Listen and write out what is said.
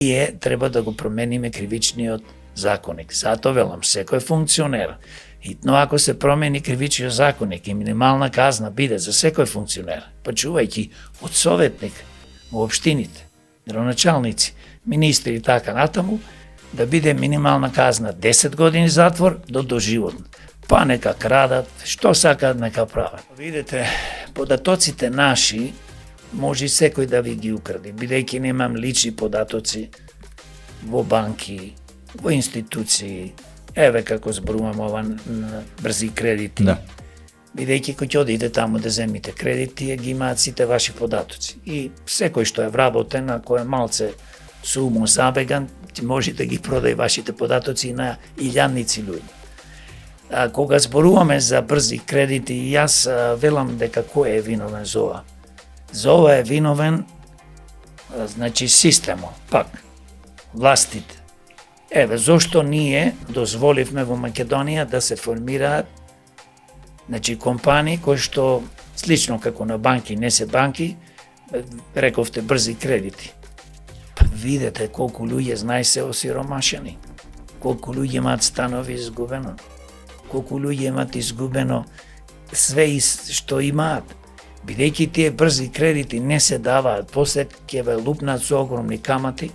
Ние треба да го промениме кривичниот законник. Затоа велам, секој функционер, но ако се промени кривичниот законник и минимална казна биде за секој функционер, почувајќи од советник во општините, градоначалници, министри и така натаму, да биде минимална казна 10 години затвор до доживотно. Па нека крадат, што сакаат нека прават. Видете, податоците наши може секој да ви ги украде, бидејќи немам лични податоци во банки, во институции, еве како зборувам ова на брзи кредити. Да. Бидејќи кој ќе одите таму да земите кредити, ги имаат сите ваши податоци. И секој што е вработен, ако е малце со умом забеган, ти може да ги продаде вашите податоци на илјадници луѓе. Кога зборуваме за брзи кредити, јас велам дека кој е виновен за ова. За ова е виновен, значи, системот, пак, властите. Еве, зошто ние дозволивме во Македонија да се формираат, значи, компании кои што, слично како на банки, не се банки, рековте брзи кредити. Па видете колку луѓе знај се осиромашени, колку луѓе имаат станови изгубено, колку луѓе имаат изгубено све што имаат. Бидејќи тие брзи кредити не се даваат, после ќе ве лупнат со огромни камати,